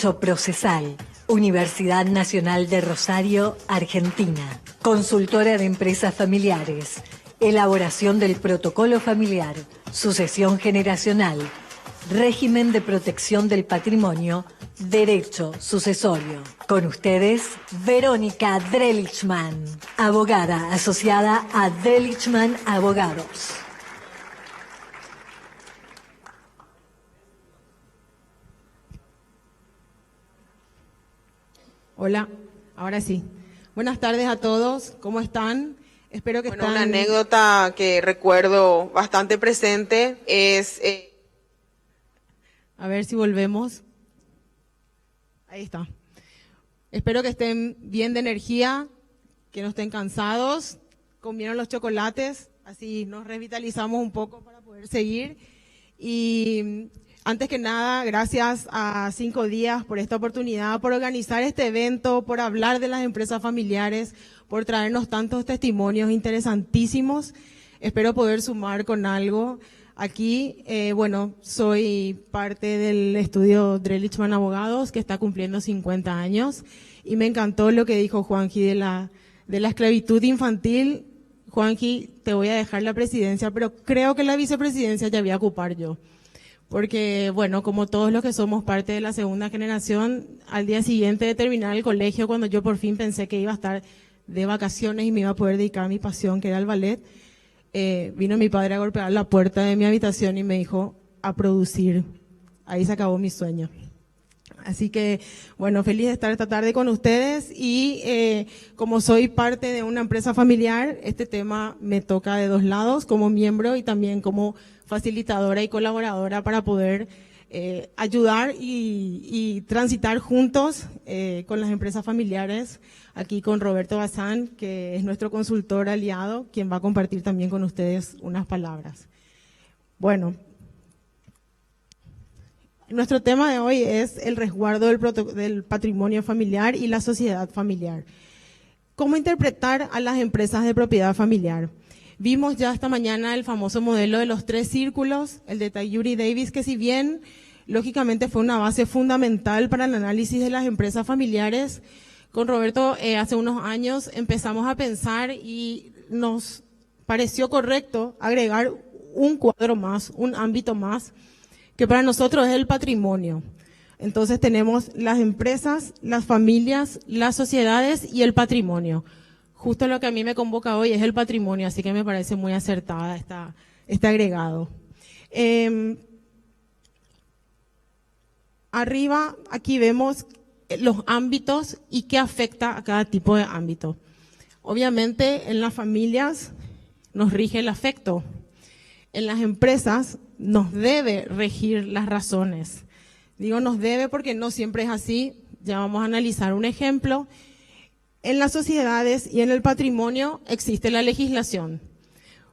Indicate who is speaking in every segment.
Speaker 1: Derecho Procesal, Universidad Nacional de Rosario, Argentina. Consultora de empresas familiares, elaboración del protocolo familiar, sucesión generacional, régimen de protección del patrimonio, derecho sucesorio. Con ustedes, Verónica Drelichman, abogada asociada a Drelichman Abogados.
Speaker 2: Hola, ahora sí. Buenas tardes a todos, ¿cómo están? Espero que están...
Speaker 3: Una anécdota que recuerdo bastante presente es...
Speaker 2: A ver si volvemos. Ahí está. Espero que estén bien de energía, que no estén cansados, comieron los chocolates, así nos revitalizamos un poco para poder seguir. Y antes que nada, gracias a 5 días por esta oportunidad, por organizar este evento, por hablar de las empresas familiares, por traernos tantos testimonios interesantísimos. Espero poder sumar con algo. Aquí, bueno, soy parte del estudio Drelichman Abogados, que está cumpliendo 50 años, y me encantó lo que dijo Juanji de la esclavitud infantil. Juanji, te voy a dejar la presidencia, pero creo que la vicepresidencia ya voy a ocupar yo. Porque, bueno, como todos los que somos parte de la segunda generación, al día siguiente de terminar el colegio, cuando yo por fin pensé que iba a estar de vacaciones y me iba a poder dedicar a mi pasión, que era el ballet, vino mi padre a golpear la puerta de mi habitación y me dijo, a producir. Ahí se acabó mi sueño. Así que, bueno, feliz de estar esta tarde con ustedes y como soy parte de una empresa familiar, este tema me toca de dos lados, como miembro y también como facilitadora y colaboradora para poder ayudar y transitar juntos con las empresas familiares, aquí con Roberto Bazán, que es nuestro consultor aliado, quien va a compartir también con ustedes unas palabras. Bueno, nuestro tema de hoy es el resguardo del patrimonio familiar y la sociedad familiar. ¿Cómo interpretar a las empresas de propiedad familiar? Vimos ya esta mañana el famoso modelo de los 3 círculos, el de Tayuri Davis, que si bien lógicamente fue una base fundamental para el análisis de las empresas familiares, con Roberto hace unos años empezamos a pensar y nos pareció correcto agregar un cuadro más, un ámbito más, que para nosotros es el patrimonio. Entonces tenemos las empresas, las familias, las sociedades y el patrimonio. Justo lo que a mí me convoca hoy es el patrimonio, así que me parece muy acertada este agregado. Arriba, aquí vemos los ámbitos y qué afecta a cada tipo de ámbito. Obviamente, en las familias nos rige el afecto. En las empresas nos debe regir las razones. Digo nos debe porque no siempre es así. Ya vamos a analizar un ejemplo. En las sociedades y en el patrimonio existe la legislación,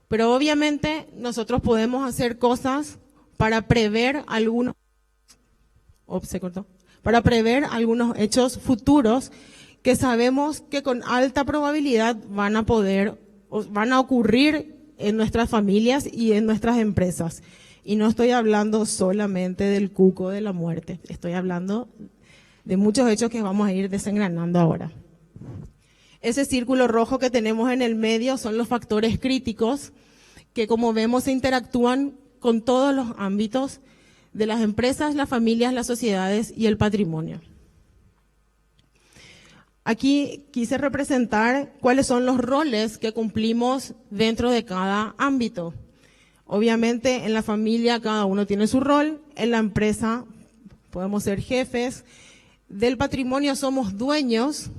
Speaker 2: pero obviamente nosotros podemos hacer cosas para prever algunos hechos futuros que sabemos que con alta probabilidad van a ocurrir en nuestras familias y en nuestras empresas. Y no estoy hablando solamente del cuco de la muerte, estoy hablando de muchos hechos que vamos a ir desengranando ahora. Ese círculo rojo que tenemos en el medio son los factores críticos que, como vemos, se interactúan con todos los ámbitos de las empresas, las familias, las sociedades y el patrimonio. Aquí quise representar cuáles son los roles que cumplimos dentro de cada ámbito. Obviamente, en la familia cada uno tiene su rol, en la empresa podemos ser jefes, del patrimonio somos dueños,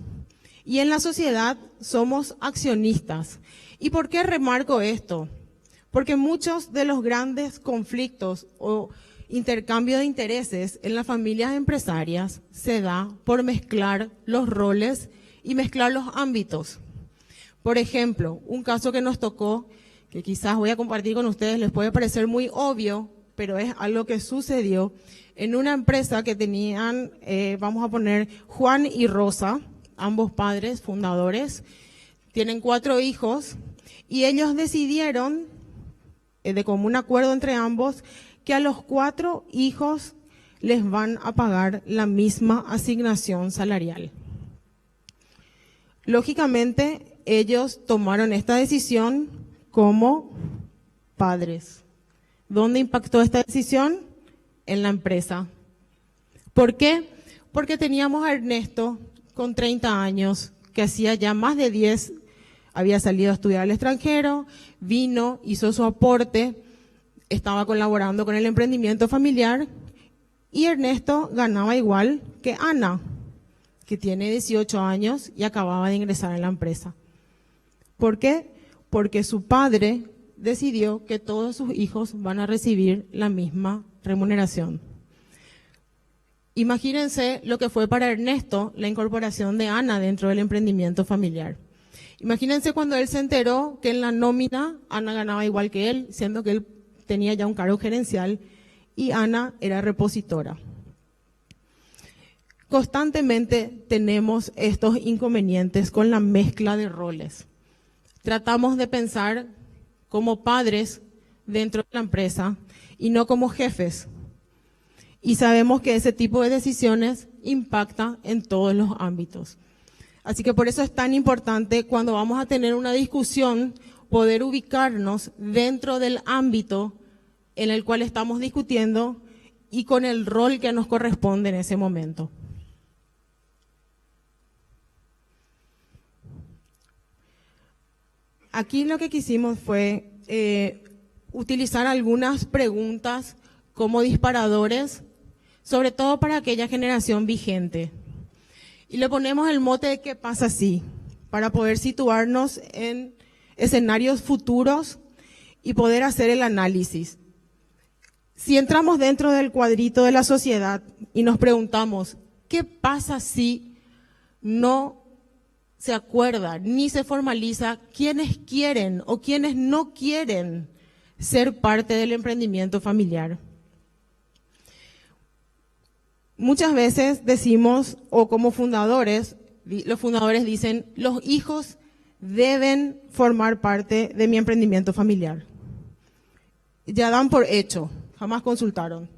Speaker 2: y en la sociedad somos accionistas. ¿Y por qué remarco esto? Porque muchos de los grandes conflictos o intercambio de intereses en las familias empresarias se da por mezclar los roles y mezclar los ámbitos. Por ejemplo, un caso que nos tocó, que quizás voy a compartir con ustedes, les puede parecer muy obvio, pero es algo que sucedió en una empresa que tenían, vamos a poner Juan y Rosa, ambos padres fundadores, tienen 4 hijos y ellos decidieron, de común acuerdo entre ambos, que a los 4 hijos les van a pagar la misma asignación salarial. Lógicamente, ellos tomaron esta decisión como padres. ¿Dónde impactó esta decisión? En la empresa. ¿Por qué? Porque teníamos a Ernesto con 30 años, que hacía ya más de 10, había salido a estudiar al extranjero, vino, hizo su aporte, estaba colaborando con el emprendimiento familiar, y Ernesto ganaba igual que Ana, que tiene 18 años y acababa de ingresar en la empresa. ¿Por qué? Porque su padre decidió que todos sus hijos van a recibir la misma remuneración. Imagínense lo que fue para Ernesto la incorporación de Ana dentro del emprendimiento familiar. Imagínense cuando él se enteró que en la nómina Ana ganaba igual que él, siendo que él tenía ya un cargo gerencial y Ana era repositora. Constantemente tenemos estos inconvenientes con la mezcla de roles. Tratamos de pensar como padres dentro de la empresa y no como jefes. Y sabemos que ese tipo de decisiones impacta en todos los ámbitos. Así que por eso es tan importante cuando vamos a tener una discusión poder ubicarnos dentro del ámbito en el cual estamos discutiendo y con el rol que nos corresponde en ese momento. Aquí lo que quisimos fue utilizar algunas preguntas como disparadores, sobre todo para aquella generación vigente. Y le ponemos el mote de ¿qué pasa si? Para poder situarnos en escenarios futuros y poder hacer el análisis. Si entramos dentro del cuadrito de la sociedad y nos preguntamos, ¿qué pasa si no se acuerda ni se formaliza quiénes quieren o quiénes no quieren ser parte del emprendimiento familiar? Muchas veces decimos, o como fundadores, los fundadores dicen, los hijos deben formar parte de mi emprendimiento familiar. Ya dan por hecho, jamás consultaron.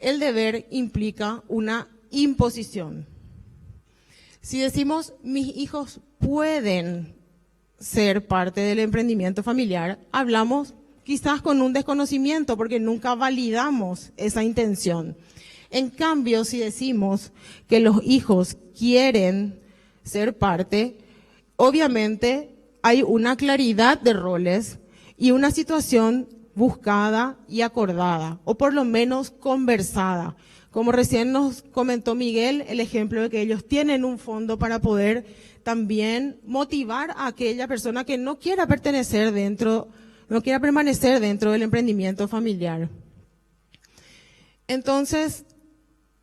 Speaker 2: El deber implica una imposición. Si decimos, mis hijos pueden ser parte del emprendimiento familiar, hablamos quizás con un desconocimiento porque nunca validamos esa intención. En cambio, si decimos que los hijos quieren ser parte, obviamente hay una claridad de roles y una situación buscada y acordada, o por lo menos conversada. Como recién nos comentó Miguel, el ejemplo de que ellos tienen un fondo para poder también motivar a aquella persona que no quiera permanecer dentro del emprendimiento familiar. Entonces,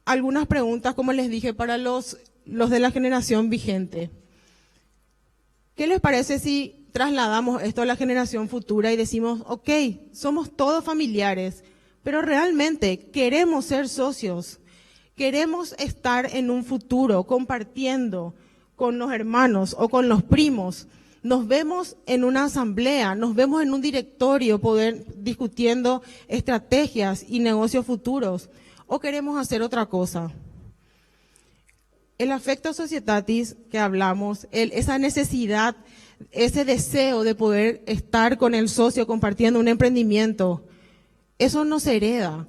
Speaker 2: algunas preguntas, como les dije, para los de la generación vigente. ¿Qué les parece si trasladamos esto a la generación futura y decimos, ok, somos todos familiares, pero realmente queremos ser socios, queremos estar en un futuro compartiendo con los hermanos o con los primos? Nos vemos en una asamblea, nos vemos en un directorio discutiendo estrategias y negocios futuros, o queremos hacer otra cosa. El affectio societatis que hablamos, esa necesidad, ese deseo de poder estar con el socio compartiendo un emprendimiento, eso no se hereda.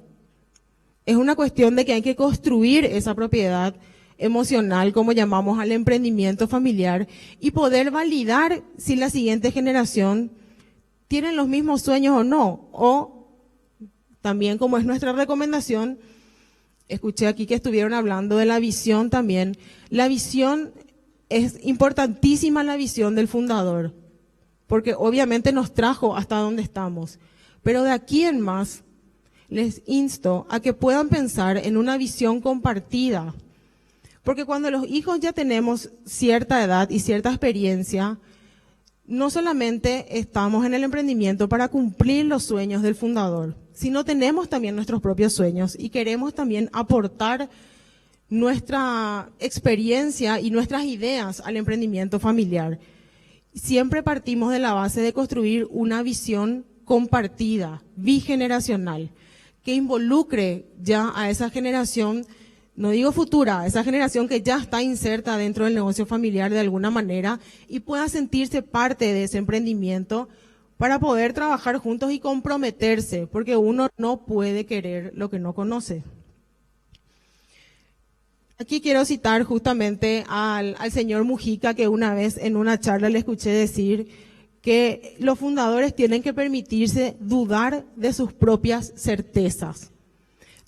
Speaker 2: Es una cuestión de que hay que construir esa propiedad emocional, como llamamos al emprendimiento familiar, y poder validar si la siguiente generación tiene los mismos sueños o no. O también, como es nuestra recomendación, escuché aquí que estuvieron hablando de la visión también. La visión es importantísima, la visión del fundador, porque obviamente nos trajo hasta donde estamos. Pero de aquí en más, les insto a que puedan pensar en una visión compartida. Porque cuando los hijos ya tenemos cierta edad y cierta experiencia, no solamente estamos en el emprendimiento para cumplir los sueños del fundador, sino tenemos también nuestros propios sueños y queremos también aportar nuestra experiencia y nuestras ideas al emprendimiento familiar. Siempre partimos de la base de construir una visión compartida, bigeneracional, que involucre ya a esa generación, no digo futura, esa generación que ya está inserta dentro del negocio familiar de alguna manera y pueda sentirse parte de ese emprendimiento para poder trabajar juntos y comprometerse, porque uno no puede querer lo que no conoce. Aquí quiero citar justamente al señor Mujica, que una vez en una charla le escuché decir que los fundadores tienen que permitirse dudar de sus propias certezas.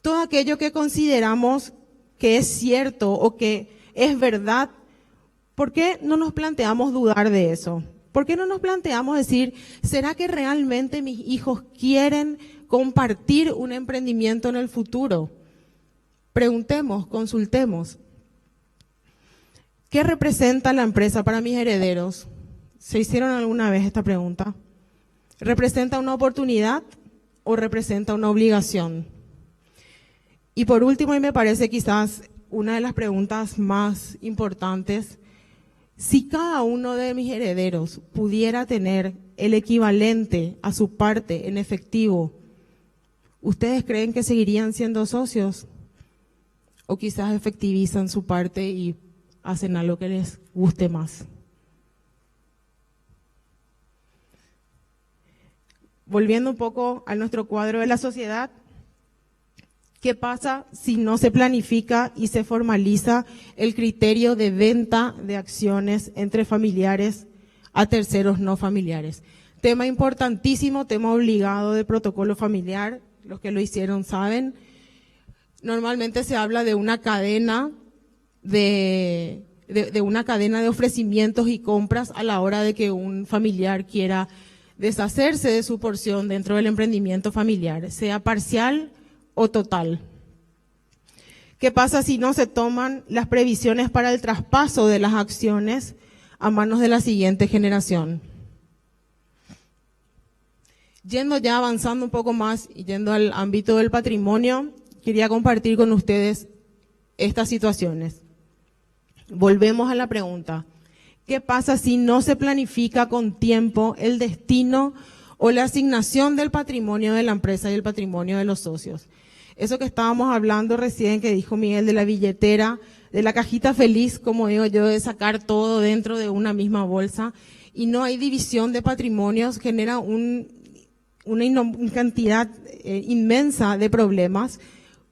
Speaker 2: Todo aquello que consideramos que es cierto o que es verdad, ¿por qué no nos planteamos dudar de eso? ¿Por qué no nos planteamos decir, ¿será que realmente mis hijos quieren compartir un emprendimiento en el futuro? Preguntemos, consultemos. ¿Qué representa la empresa para mis herederos? ¿Se hicieron alguna vez esta pregunta? ¿Representa una oportunidad o representa una obligación? Y por último, y me parece quizás una de las preguntas más importantes, si cada uno de mis herederos pudiera tener el equivalente a su parte en efectivo, ¿ustedes creen que seguirían siendo socios? ¿O quizás efectivizan su parte y hacen algo que les guste más? Volviendo un poco a nuestro cuadro de la sociedad, ¿qué pasa si no se planifica y se formaliza el criterio de venta de acciones entre familiares a terceros no familiares? Tema importantísimo, tema obligado de protocolo familiar, los que lo hicieron saben. Normalmente se habla de una cadena de una cadena de ofrecimientos y compras a la hora de que un familiar quiera deshacerse de su porción dentro del emprendimiento familiar, sea parcial o total. ¿Qué pasa si no se toman las previsiones para el traspaso de las acciones a manos de la siguiente generación? Yendo ya avanzando un poco más y yendo al ámbito del patrimonio, quería compartir con ustedes estas situaciones. Volvemos a la pregunta. ¿Qué pasa si no se planifica con tiempo el destino o la asignación del patrimonio de la empresa y el patrimonio de los socios? Eso que estábamos hablando recién, que dijo Miguel, de la billetera, de la cajita feliz, como digo yo, de sacar todo dentro de una misma bolsa, y no hay división de patrimonios, genera una cantidad inmensa de problemas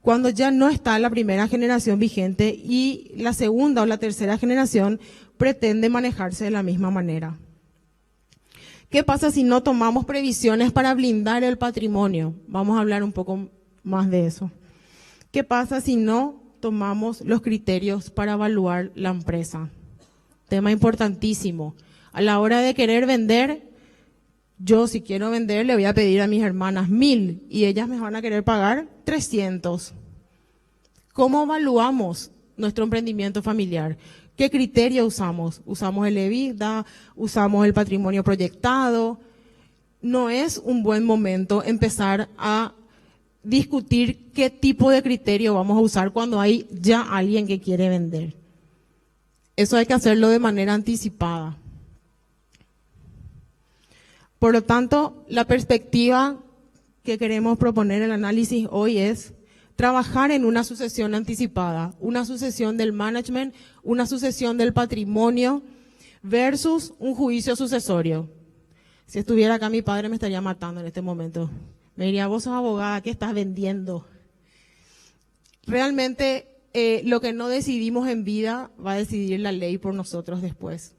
Speaker 2: cuando ya no está la primera generación vigente y la segunda o la tercera generación pretende manejarse de la misma manera. ¿Qué pasa si no tomamos previsiones para blindar el patrimonio? Vamos a hablar un poco más de eso. ¿Qué pasa si no tomamos los criterios para evaluar la empresa? Tema importantísimo. A la hora de querer vender, yo si quiero vender le voy a pedir a mis hermanas 1.000 y ellas me van a querer pagar 300. ¿Cómo evaluamos nuestro emprendimiento familiar? ¿Qué criterio usamos? ¿Usamos el EBITDA? ¿Usamos el patrimonio proyectado? No es un buen momento empezar a discutir qué tipo de criterio vamos a usar cuando hay ya alguien que quiere vender. Eso hay que hacerlo de manera anticipada. Por lo tanto, la perspectiva que queremos proponer en el análisis hoy es trabajar en una sucesión anticipada, una sucesión del management, una sucesión del patrimonio versus un juicio sucesorio. Si estuviera acá mi padre me estaría matando en este momento. Me diría, vos sos abogada, ¿qué estás vendiendo? Realmente lo que no decidimos en vida va a decidir la ley por nosotros después.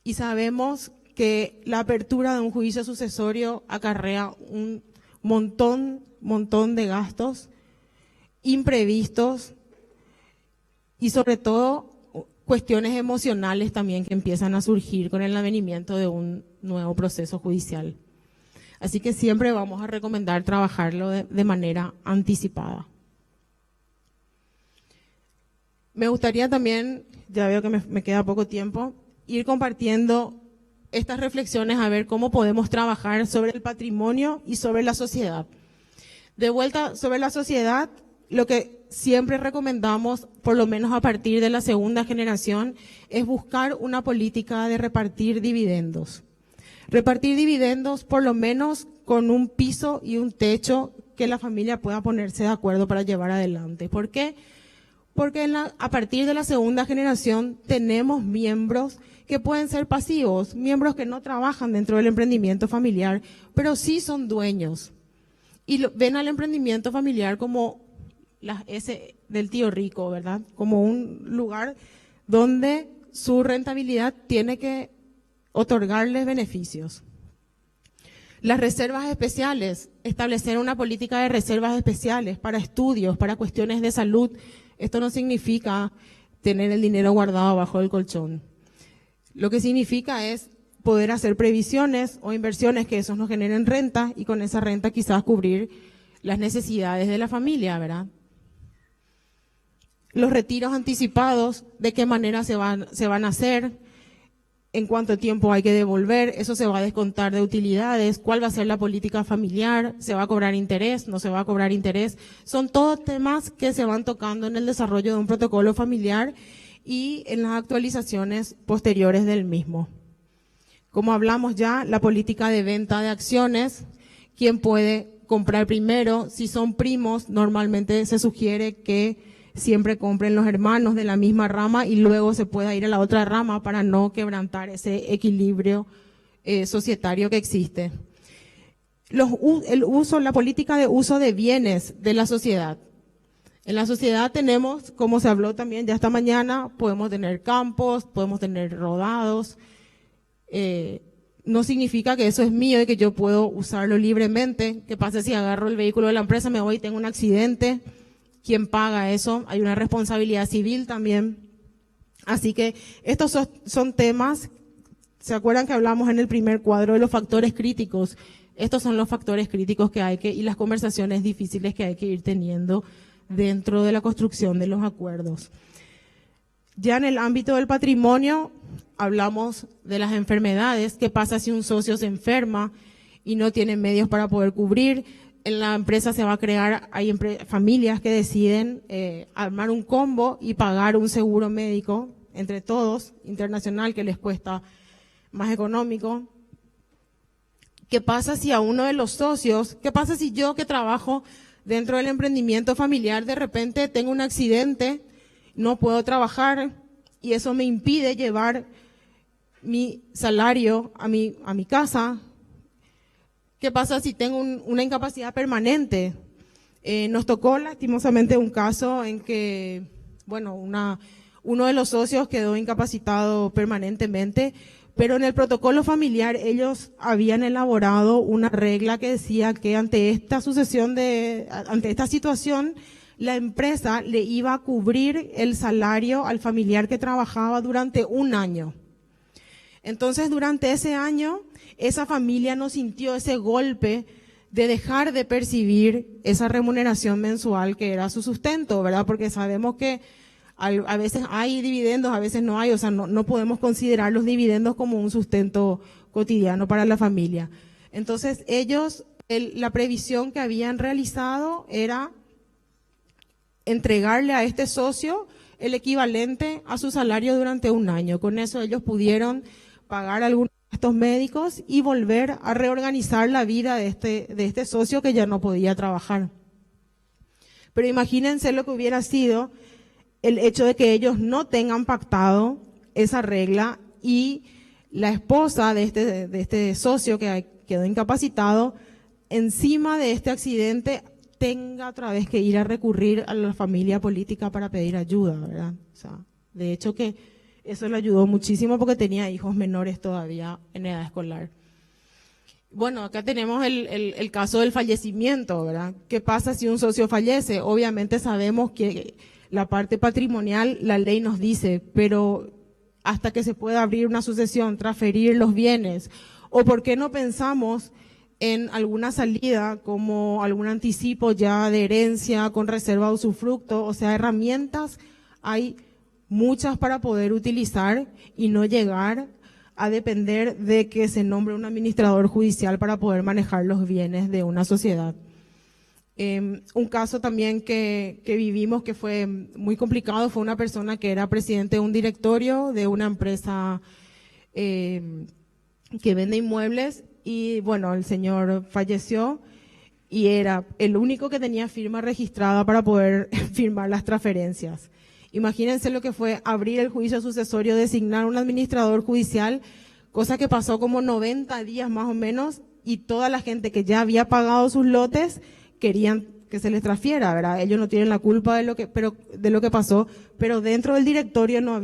Speaker 2: Y sabemos que la apertura de un juicio sucesorio acarrea un montón de gastos imprevistos y sobre todo cuestiones emocionales también que empiezan a surgir con el advenimiento de un nuevo proceso judicial. Así que siempre vamos a recomendar trabajarlo de manera anticipada. Me gustaría también, ya veo que me queda poco tiempo, ir compartiendo estas reflexiones a ver cómo podemos trabajar sobre el patrimonio y sobre la sociedad. De vuelta sobre la sociedad, lo que siempre recomendamos, por lo menos a partir de la segunda generación, es buscar una política de repartir dividendos. Repartir dividendos por lo menos con un piso y un techo que la familia pueda ponerse de acuerdo para llevar adelante. ¿Por qué? Porque a partir de la segunda generación tenemos miembros que pueden ser pasivos, miembros que no trabajan dentro del emprendimiento familiar, pero sí son dueños. Y ven al emprendimiento familiar como las S del tío rico, ¿verdad? Como un lugar donde su rentabilidad tiene que otorgarles beneficios. Las reservas especiales, establecer una política de reservas especiales para estudios, para cuestiones de salud. Esto no significa tener el dinero guardado abajo del colchón. Lo que significa es poder hacer previsiones o inversiones que esos nos generen renta y con esa renta quizás cubrir las necesidades de la familia, ¿verdad? Los retiros anticipados, de qué manera se van a hacer, en cuánto tiempo hay que devolver, eso se va a descontar de utilidades, cuál va a ser la política familiar, se va a cobrar interés, no se va a cobrar interés. Son todos temas que se van tocando en el desarrollo de un protocolo familiar y en las actualizaciones posteriores del mismo. Como hablamos ya, la política de venta de acciones, quién puede comprar primero, si son primos, normalmente se sugiere que siempre compren los hermanos de la misma rama y luego se pueda ir a la otra rama para no quebrantar ese equilibrio societario que existe. La política de uso de bienes de la sociedad. En la sociedad tenemos, como se habló también ya esta mañana, podemos tener campos, podemos tener rodados. No significa que eso es mío y que yo puedo usarlo libremente. ¿Qué pasa si agarro el vehículo de la empresa, me voy y tengo un accidente? ¿Quién paga eso? Hay una responsabilidad civil también. Así que estos son temas, ¿se acuerdan que hablamos en el primer cuadro de los factores críticos? Estos son los factores críticos que hay y las conversaciones difíciles que hay que ir teniendo dentro de la construcción de los acuerdos. Ya en el ámbito del patrimonio, hablamos de las enfermedades. ¿Qué pasa si un socio se enferma y no tiene medios para poder cubrir? En la empresa se va a crear, hay familias que deciden armar un combo y pagar un seguro médico entre todos, internacional, que les cuesta más económico. ¿Qué pasa si a uno de los socios, qué pasa si yo que trabajo dentro del emprendimiento familiar de repente tengo un accidente, no puedo trabajar y eso me impide llevar mi salario a mi casa? ¿Qué pasa si tengo una incapacidad permanente? Nos tocó lastimosamente un caso en que, bueno, uno de los socios quedó incapacitado permanentemente, pero en el protocolo familiar ellos habían elaborado una regla que decía que ante esta situación, la empresa le iba a cubrir el salario al familiar que trabajaba durante un año. Entonces, durante ese año, esa familia no sintió ese golpe de dejar de percibir esa remuneración mensual que era su sustento, ¿verdad? Porque sabemos que a veces hay dividendos, a veces no hay, o sea, no podemos considerar los dividendos como un sustento cotidiano para la familia. Entonces, ellos, la previsión que habían realizado era entregarle a este socio el equivalente a su salario durante un año. Con eso ellos pudieron pagar algunos de estos médicos y volver a reorganizar la vida de este socio que ya no podía trabajar. Pero imagínense lo que hubiera sido el hecho de que ellos no tengan pactado esa regla y la esposa de este socio que quedó incapacitado, encima de este accidente, tenga otra vez que ir a recurrir a la familia política para pedir ayuda, ¿verdad? O sea, de hecho que eso le ayudó muchísimo porque tenía hijos menores todavía en edad escolar. Bueno, acá tenemos el caso del fallecimiento, ¿verdad? ¿Qué pasa si un socio fallece? Obviamente sabemos que la parte patrimonial, la ley nos dice, pero hasta que se pueda abrir una sucesión, transferir los bienes, o por qué no pensamos en alguna salida como algún anticipo ya de herencia con reserva de usufructo, o sea, herramientas hay muchas para poder utilizar y no llegar a depender de que se nombre un administrador judicial para poder manejar los bienes de una sociedad. Un caso también que vivimos que fue muy complicado fue una persona que era presidente de un directorio de una empresa que vende inmuebles y bueno, el señor falleció y era el único que tenía firma registrada para poder firmar las transferencias. Imagínense lo que fue abrir el juicio sucesorio, designar un administrador judicial, cosa que pasó como 90 días más o menos, y toda la gente que ya había pagado sus lotes querían que se les transfiera, ¿verdad? Ellos no tienen la culpa de lo que pasó, pero dentro del directorio no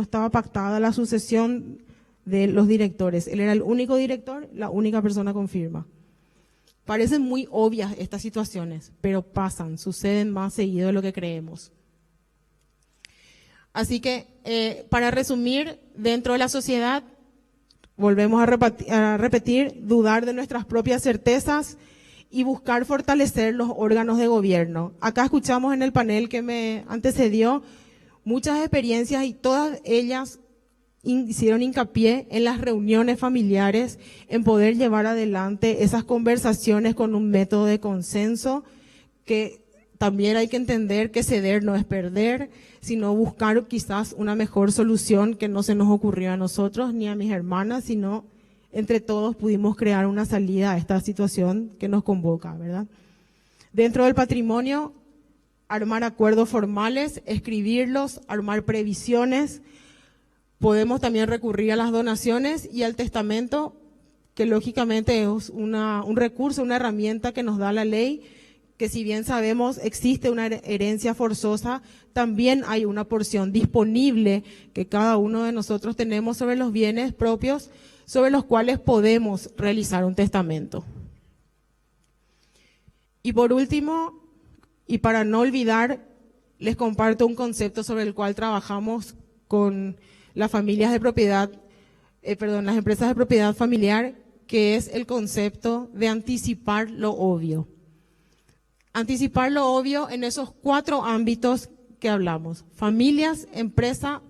Speaker 2: estaba pactada la sucesión de los directores. Él era el único director, la única persona con firma. Parecen muy obvias estas situaciones, pero pasan, suceden más seguido de lo que creemos. Así que, para resumir, dentro de la sociedad, volvemos a repetir, dudar de nuestras propias certezas y buscar fortalecer los órganos de gobierno. Acá escuchamos en el panel que me antecedió muchas experiencias y todas ellas hicieron hincapié en las reuniones familiares, en poder llevar adelante esas conversaciones con un método de consenso, que también hay que entender que ceder no es perder, sino buscar quizás una mejor solución que no se nos ocurrió a nosotros ni a mis hermanas, sino entre todos pudimos crear una salida a esta situación que nos convoca, ¿verdad? Dentro del patrimonio, armar acuerdos formales, escribirlos, armar previsiones. Podemos también recurrir a las donaciones y al testamento, que lógicamente es un recurso, una herramienta que nos da la ley, que si bien sabemos existe una herencia forzosa, también hay una porción disponible que cada uno de nosotros tenemos sobre los bienes propios, sobre los cuales podemos realizar un testamento. Y por último, y para no olvidar, les comparto un concepto sobre el cual trabajamos con las familias de propiedad, las empresas de propiedad familiar, que es el concepto de anticipar lo obvio. Anticipar lo obvio en esos 4 ámbitos que hablamos: familias, empresa,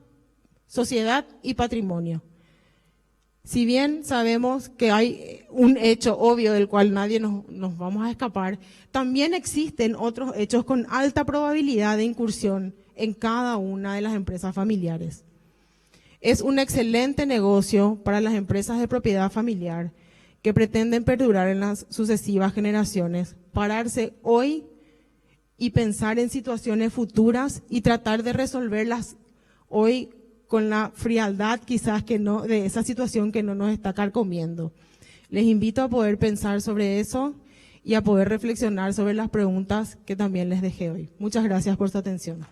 Speaker 2: sociedad y patrimonio. Si bien sabemos que hay un hecho obvio del cual nadie nos vamos a escapar, también existen otros hechos con alta probabilidad de incursión en cada una de las empresas familiares. Es un excelente negocio para las empresas de propiedad familiar que pretenden perdurar en las sucesivas generaciones, pararse hoy y pensar en situaciones futuras y tratar de resolverlas hoy con la frialdad quizás de esa situación que no nos está carcomiendo. Les invito a poder pensar sobre eso y a poder reflexionar sobre las preguntas que también les dejé hoy. Muchas gracias por su atención.